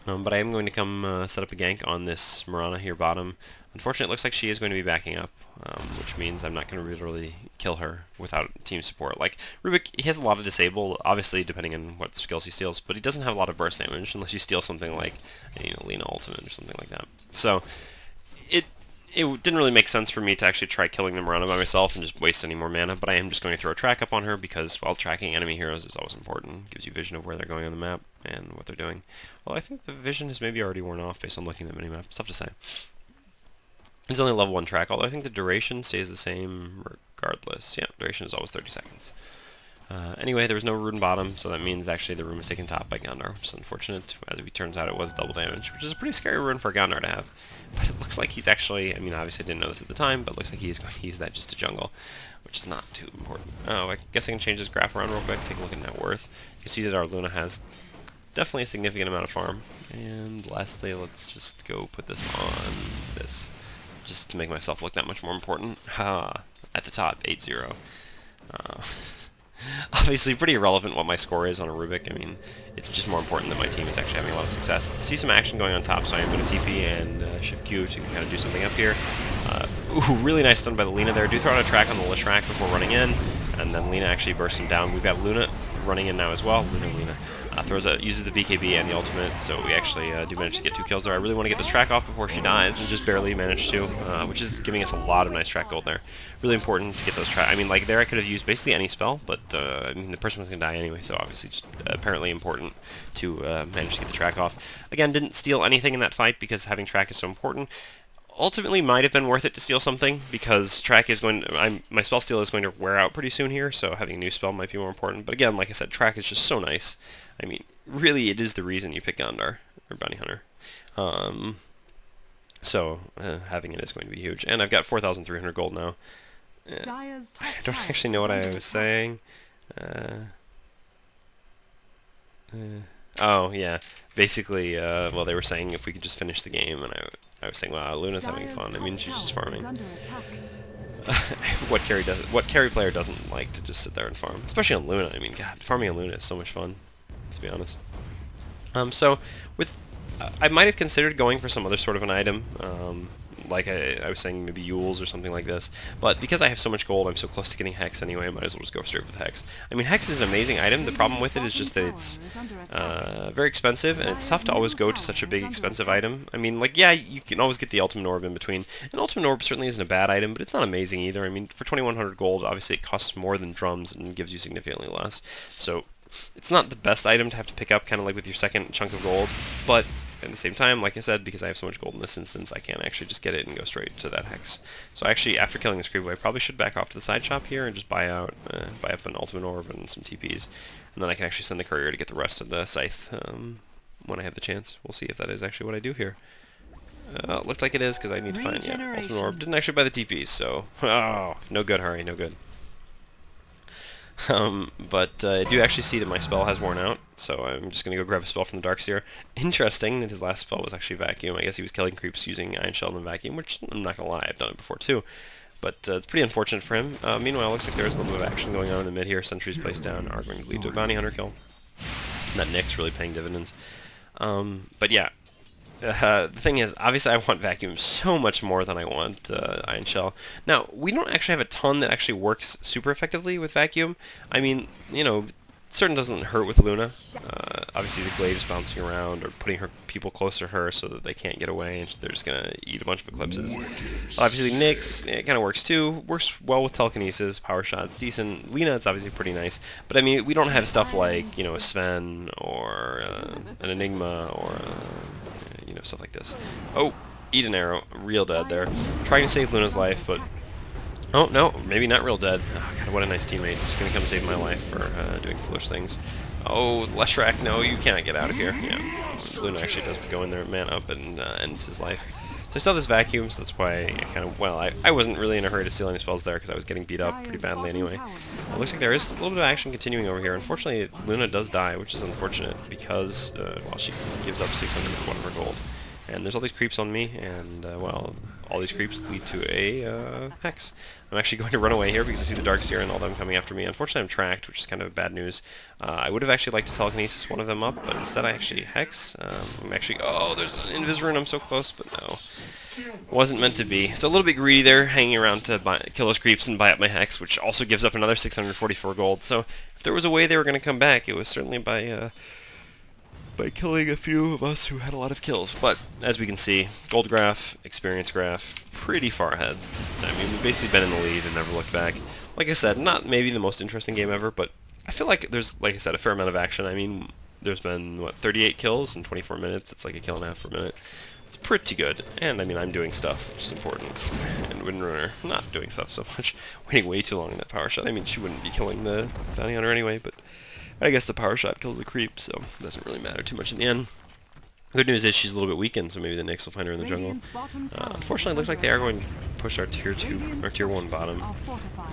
But I am going to come set up a gank on this Mirana here bottom. Unfortunately, it looks like she is going to be backing up, which means I'm not going to really kill her without team support. Like, Rubick, he has a lot of disable, obviously, depending on what skills he steals, but he doesn't have a lot of burst damage unless you steal something like, you know, Lena Ultimate or something like that. So, it didn't really make sense for me to actually try killing them around by myself and just waste any more mana, but I am just going to throw a track up on her because, well, tracking enemy heroes is always important. Gives you vision of where they're going on the map and what they're doing. Well, I think the vision has maybe already worn off based on looking at the minimap. It's tough to say. It's only a level 1 track, although I think the duration stays the same regardless. Yeah, duration is always 30 seconds. Anyway, there was no rune bottom, so that means actually the rune was taken top by Gondar, which is unfortunate. As it turns out, it was double damage, which is a pretty scary rune for Gondar to have. But it looks like he's actually, I mean, obviously I didn't know this at the time, but it looks like he is going to use that just to jungle, which is not too important. Oh, I guess I can change this graph around real quick, take a look at net worth. You can see that our Luna has definitely a significant amount of farm. And lastly, let's just go put this on this, just to make myself look that much more important. At the top, 8-0. Obviously pretty irrelevant what my score is on a Rubick. I mean, it's just more important that my team is actually having a lot of success. See some action going on top, so I am going to TP and shift Q to kind of do something up here. Ooh, really nice stun by the Lena there. Do throw out a track on the Lishrak before running in, and then Lena actually bursts him down. We've got Luna running in now as well. Lena. Uses the BKB and the ultimate, so we actually do manage to get 2 kills there. I really want to get this track off before she dies, and just barely managed to, which is giving us a lot of nice track gold there. Really important to get those track. I mean, like there I could have used basically any spell, but I mean the person was going to die anyway, so obviously just apparently important to manage to get the track off. Again, didn't steal anything in that fight because having track is so important. Ultimately might have been worth it to steal something because track is going to, my spell steal is going to wear out pretty soon here, so having a new spell might be more important. But again, like I said, track is just so nice. I mean, really, it is the reason you pick Gondar or Bounty Hunter. So having it is going to be huge. And I've got 4,300 gold now. I don't actually know what I was saying. Oh, yeah. Basically, well, they were saying if we could just finish the game, and I was saying, wow, Luna's having fun. I mean, she's just farming. What carry player doesn't like to just sit there and farm? Especially on Luna. I mean, God, farming on Luna is so much fun, to be honest. So, I might have considered going for some other sort of an item, like I was saying, maybe Yules or something like this. But because I have so much gold, I'm so close to getting Hex anyway, I might as well just go straight with Hex. I mean, Hex is an amazing item. The problem with it is just that it's very expensive, and it's tough to always go to such a big, expensive item. I mean, like, yeah, you can always get the Ultimate Orb in between. And Ultimate Orb certainly isn't a bad item, but it's not amazing either. I mean, for 2,100 gold, obviously it costs more than drums and gives you significantly less. So, it's not the best item to have to pick up, kind of like with your second chunk of gold, but at the same time, like I said, because I have so much gold in this instance, I can actually just get it and go straight to that Hex. So actually, after killing this creep, I probably should back off to the side shop here and just buy up an Ultimate Orb and some TPs. And then I can actually send the courier to get the rest of the Scythe when I have the chance. We'll see if that is actually what I do here. Looks like it is, because I need to find, yeah, Ultimate Orb. Didn't actually buy the TPs, so, oh, no good, Hurry, no good. But I do actually see that my spell has worn out, so I'm just going to go grab a spell from the Darkseer. Interesting that his last spell was actually Vacuum. I guess he was killing creeps using Iron Shell and Vacuum, which I'm not going to lie, I've done it before too. But it's pretty unfortunate for him. Meanwhile, it looks like there's a little bit of action going on in the mid here. Sentries placed down are going to lead to a Bounty Hunter kill. And that Nyx's really paying dividends. But yeah. The thing is, obviously I want Vacuum so much more than I want Iron Shell. Now, we don't actually have a ton that actually works super effectively with Vacuum. I mean, you know, certain doesn't hurt with Luna. Obviously the Glaive's bouncing around or putting her people close to her so that they can't get away and they're just going to eat a bunch of Eclipses. Obviously Nyx, it kind of works too. Works well with Telekinesis, Power Shot's decent. Lena, it's obviously pretty nice. But I mean, we don't have stuff like, you know, a Sven or an Enigma or you know, stuff like this. Oh, eat an arrow. Real dead there. Trying to save Luna's life, but... Oh, no, maybe not real dead. Oh, God, what a nice teammate. Just going to come save my life for doing foolish things. Oh, Leshrac, no, you cannot get out of here. Yeah, Luna actually does go in there, man up, and ends his life. So I still have this Vacuum, so that's why I kind of... Well, I wasn't really in a hurry to steal any spells there, because I was getting beat up pretty badly anyway. It looks like there is a little bit of action continuing over here. Unfortunately, Luna does die, which is unfortunate, because, well, she gives up 600 of one of her gold. And there's all these creeps on me, and, well, all these creeps lead to a Hex. I'm actually going to run away here because I see the Darkseer and all them coming after me. Unfortunately, I'm tracked, which is kind of bad news. I would have actually liked to Telekinesis one of them up, but instead I actually Hex. I'm actually... Oh, there's an Invis Rune, I'm so close, but no. Wasn't meant to be. So a little bit greedy there, hanging around to kill those creeps and buy up my hex, which also gives up another 644 gold. So if there was a way they were going to come back, it was certainly by killing a few of us who had a lot of kills. But as we can see, gold graph, experience graph, pretty far ahead. I mean, we've basically been in the lead and never looked back. Like I said, not maybe the most interesting game ever, but I feel like there's, like I said, a fair amount of action. I mean, there's been, what, 38 kills in 24 minutes? It's like a kill and a half per minute. It's pretty good. And, I mean, I'm doing stuff, which is important. And Windrunner not doing stuff so much. Waiting way too long in that power shot. I mean, she wouldn't be killing the bounty hunter anyway, but I guess the power shot kills the creep, so it doesn't really matter too much in the end. Good news is she's a little bit weakened, so maybe the Nyx will find her in the jungle. Unfortunately, it looks like they are going to push our tier 2 or tier 1 bottom.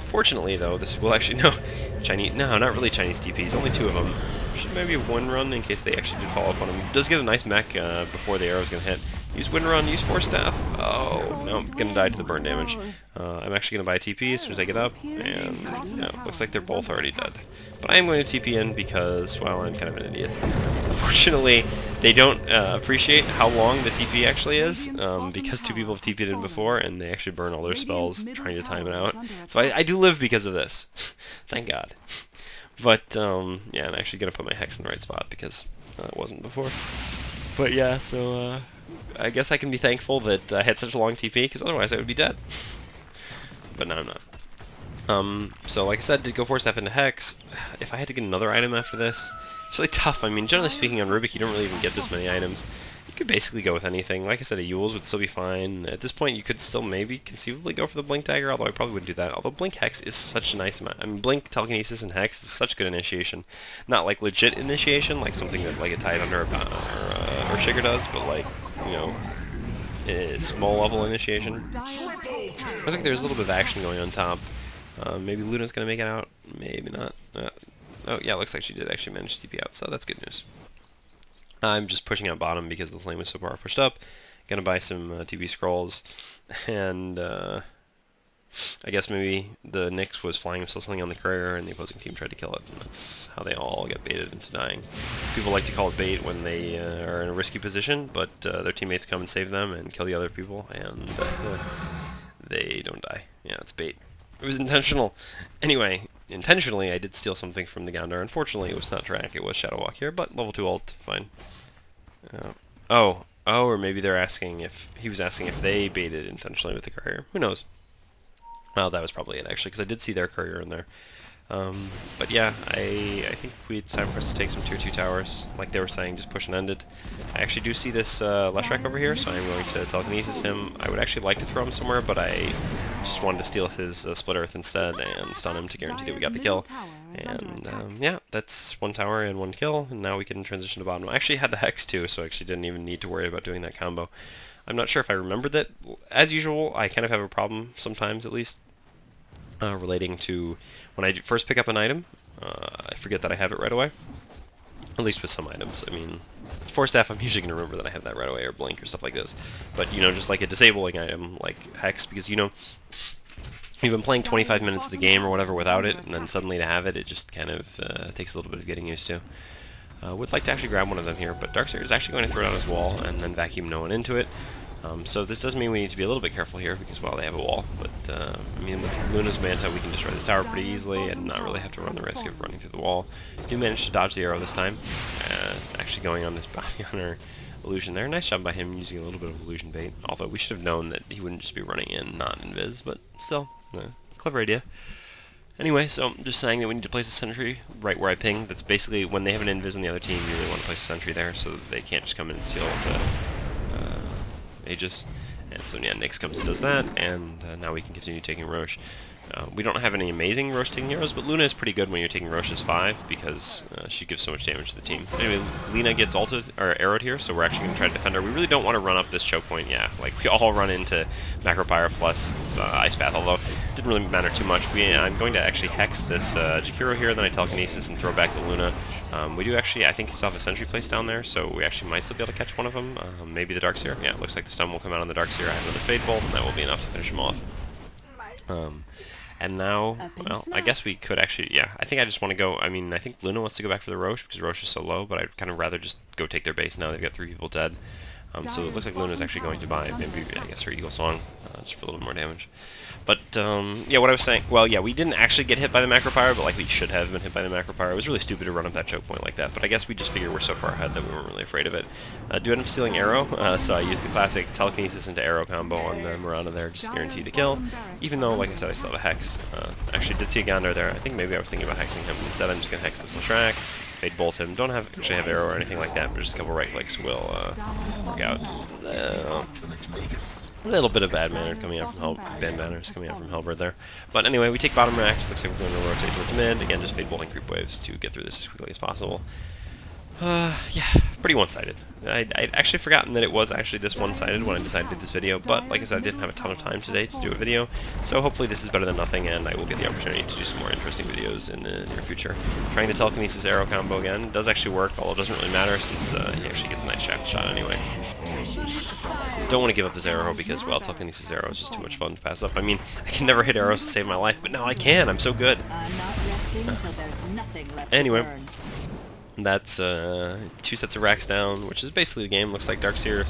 Fortunately, though, this will actually no, not really Chinese TPs, only 2 of them. Should maybe one run in case they actually did follow up on him. Does get a nice mech before the arrow's gonna hit. Use wind run, use force staff. Oh no, I'm gonna die to the burn damage. I'm actually gonna buy a TP as soon as I get up, and no, looks like they're both already dead. But I am going to TP in because, well, I'm kind of an idiot. Unfortunately, they don't appreciate how long the TP actually is, because 2 people have TP'd in before, and they actually burn all their spells trying to time it out. So I do live because of this. Thank God. But, yeah, I'm actually going to put my hex in the right spot because it wasn't before. But yeah, so I guess I can be thankful that I had such a long TP, because otherwise I would be dead. But no, I'm not. So like I said, did go force staff into hex. If I had to get another item after this, it's really tough. I mean, generally speaking on Rubick, you don't really even get this many items. You could basically go with anything. Like I said, a Yule's would still be fine. At this point, you could still maybe conceivably go for the Blink Dagger, although I probably wouldn't do that. Although Blink Hex is such a nice amount. I mean, Blink, Telekinesis, and Hex is such good initiation. Not like legit initiation, like something that like a Tide Under or Shaker does, but like, you know, small level initiation. I think there's a little bit of action going on top. Maybe Luna's going to make it out. Maybe not. Oh, yeah, looks like she did actually manage to TP out, so that's good news. I'm just pushing out bottom because the flame was so far pushed up. Gonna buy some TP scrolls, and I guess maybe the Nyx was flying himself something on the courier, and the opposing team tried to kill it, and that's how they all get baited into dying. People like to call it bait when they are in a risky position, but their teammates come and save them and kill the other people, and they don't die. Yeah, it's bait. It was intentional. Anyway, intentionally I did steal something from the Gondar. Unfortunately, it was not track, it was Shadow Walk here, but level 2 ult, fine. Oh, or maybe they're asking if, he was asking if they baited intentionally with the courier. Who knows? Well, that was probably it, actually, because I did see their courier in there. But yeah, I think it's time for us to take some tier 2 towers. Like they were saying, just push and end it. I actually do see this Leshrac over here, so I'm going to telekinesis him. I would actually like to throw him somewhere, but I just wanted to steal his Split Earth instead and stun him to guarantee that we got the kill. And yeah, that's 1 tower and 1 kill, and now we can transition to bottom. I actually had the Hex too, so I actually didn't even need to worry about doing that combo. I'm not sure if I remembered that. As usual, I kind of have a problem, sometimes at least, relating to when I first pick up an item. I forget that I have it right away. At least with some items. I mean, Force Staff, I'm usually going to remember that I have that right away, or Blink, or stuff like this. But, you know, just like a disabling item, like Hex, because, you know, you've been playing 25 minutes of the game or whatever without it, and then suddenly to have it, it just kind of takes a little bit of getting used to. Would like to actually grab one of them here, but Darkseer is actually going to throw down his wall and then vacuum no one into it. So this does mean we need to be a little bit careful here because, well, they have a wall. But, I mean, with Luna's Manta, we can destroy this tower pretty easily and not really have to run the risk of running through the wall. Do manage to dodge the arrow this time. Actually going on this bounty hunter illusion there. Nice job by him using a little bit of illusion bait. Although we should have known that he wouldn't just be running in, not invis, but still, clever idea. Anyway, so I'm just saying that we need to place a sentry right where I ping. That's basically when they have an invis on the other team, you really want to place a sentry there so that they can't just come in and steal the Aegis. And so yeah, Nyx comes and does that, and now we can continue taking Roche. We don't have any amazing Roche taking heroes, but Luna is pretty good when you're taking Roche's 5 because she gives so much damage to the team. Anyway, Lina gets ulted or arrowed here, so we're actually going to try to defend her. We really don't want to run up this choke point. Yeah, like we all run into Macro Pyre plus Ice Path, although it didn't really matter too much. I'm going to actually hex this Jakiro here, then I telekinesis and throw back the Luna. We do actually, I think he still have a sentry place down there, so we actually might still be able to catch one of them. Maybe the Darkseer. Yeah, it looks like the stun will come out on the Darkseer. I have another Fade Bolt, and that will be enough to finish him off. And now, well, I guess we could actually, yeah, I think I just want to go, I mean, I think Luna wants to go back for the Roche because Roche is so low, but I'd kind of rather just go take their base now. They've got 3 people dead. So it looks like Luna's actually going to buy, maybe, I guess, her Eagle Song, just for a little more damage. But, yeah, what I was saying, well, yeah, we didn't actually get hit by the Macro Pyre, but, like, we should have been hit by the Macro Pyre. It was really stupid to run up that choke point like that, but I guess we just figured we're so far ahead that we weren't really afraid of it. Do end up stealing Arrow, so I used the classic Telekinesis into Arrow combo on the Mirana there, just guaranteed to kill, even though, like I said, I still have a Hex. Actually, did see a Gander there. I think maybe I was thinking about hexing him. Instead, I'm just going to Hex this Leshrac, Fade Bolt him. Don't actually have Arrow or anything like that, but just a couple right clicks will work out. A little bit of bad manners coming out from Hellbird there. But anyway, we take bottom racks. Looks like we're going to rotate towards mid. Again, just Fade Bolting creep waves to get through this as quickly as possible. Yeah, pretty one-sided. I'd actually forgotten that it was actually this one-sided when I decided to do this video, but like I said, I didn't have a ton of time today to do a video, so hopefully this is better than nothing, and I will get the opportunity to do some more interesting videos in the near future. Trying the Telekinesis Arrow combo again. It does actually work, although it doesn't really matter since he actually gets a nice shaft shot anyway. Don't want to give up this Arrow because, well, Telekinesis Arrow is just too much fun to pass up. I mean, I can never hit arrows to save my life, but now I can! I'm so good! Anyway. That's 2 sets of racks down, which is basically the game. Looks like Darkseer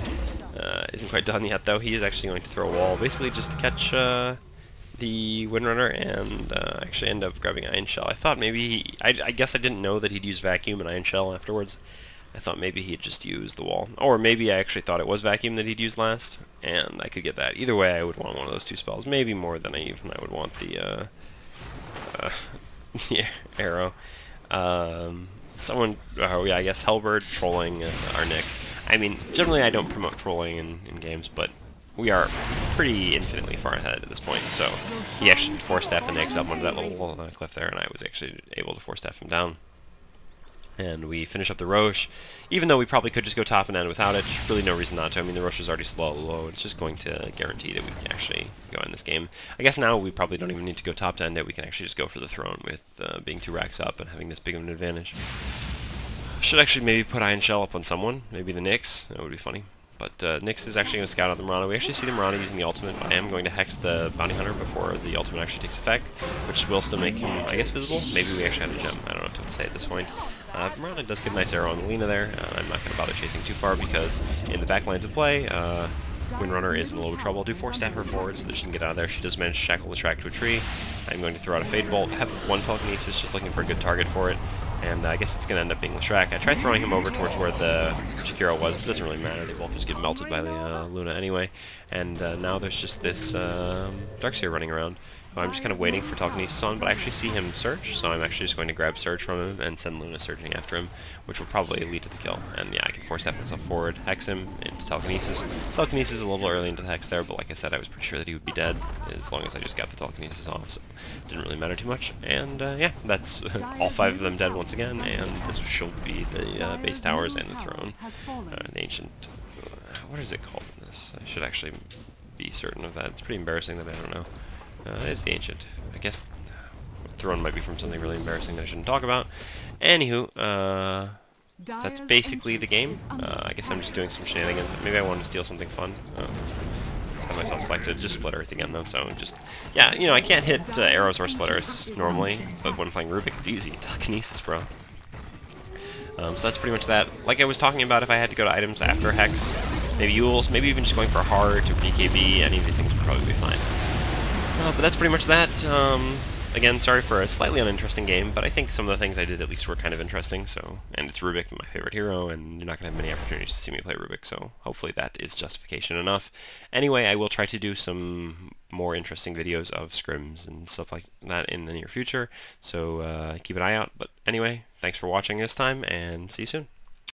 isn't quite done yet, though. He is actually going to throw a wall, basically just to catch the Windrunner and actually end up grabbing Ion Shell. I thought maybe I guess I didn't know that he'd use Vacuum and Ion Shell afterwards. I thought maybe he'd just use the wall. Or maybe I actually thought it was Vacuum that he'd use last, and I could get that. Either way, I would want one of those 2 spells. Maybe more than I would want the yeah, Arrow. Oh yeah, I guess Hellbird trolling our Nyx. I mean, generally I don't promote trolling in games, but we are pretty infinitely far ahead at this point, so he actually force-staffed the Nyx up onto that little cliff there, and I was actually able to force-staff him down. And we finish up the Roche, even though we probably could just go top and end without it. There's really no reason not to. I mean, the Roche is already low. It's just going to guarantee that we can actually go in this game. I guess now we probably don't even need to go top to end it. We can actually just go for the throne with being 2 racks up and having this big of an advantage. Should actually maybe put Ion Shell up on someone. Maybe the Nyx. That would be funny. But Nyx is actually going to scout out the Mirana. We actually see the Mirana using the ultimate, but I am going to hex the Bounty Hunter before the ultimate actually takes effect, which will still make him, I guess, visible. Maybe we actually have a gem. I don't know what to say at this point. Mirana does get a nice arrow on the Lina there. I'm not going to bother chasing too far because in the back lines of play, Windrunner is in a little bit of trouble. Do force-staff her forward so that she can get out of there. She does manage to shackle the track to a tree. I'm going to throw out a Fade Bolt. Have 1 Telekinesis, just looking for a good target for it. And I guess it's going to end up being Leshrac. I tried throwing him over towards where the Jakiro was, but it doesn't really matter. They both just get melted by the Luna anyway. And now there's just this Darkseer running around. I'm just kind of waiting for Telekinesis on, but I actually see him Surge, so I'm actually just going to grab Surge from him and send Luna surging after him, which will probably lead to the kill. And yeah, I can force-step myself forward, hex him into Telekinesis. Telekinesis is a little early into the hex there, but like I said, I was pretty sure that he would be dead as long as I just got the Telekinesis off, so it didn't really matter too much. And yeah, that's all 5 of them dead once again, and this should be the base towers and the throne. The ancient... what is it called in this? I should actually be certain of that. It's pretty embarrassing that I don't know. It's the Ancient. I guess Throne might be from something really embarrassing that I shouldn't talk about. Anywho, that's basically the game. I guess I'm just doing some shenanigans. Maybe I wanted to steal something fun. Just got myself selected. Just Split Earth again, though, so just... Yeah, you know, I can't hit arrows or Split Earths normally, but when playing Rubick, it's easy. Telekinesis, bro. So that's pretty much that. Like I was talking about, if I had to go to items after Hex, maybe Yules, maybe even just going for Heart or BKB, any of these things would probably be fine. But that's pretty much that. Again, sorry for a slightly uninteresting game, but I think some of the things I did at least were kind of interesting, so... And it's Rubick, my favorite hero, and you're not going to have many opportunities to see me play Rubick, so hopefully that is justification enough. Anyway, I will try to do some more interesting videos of scrims and stuff like that in the near future, so keep an eye out. But anyway, thanks for watching this time, and see you soon.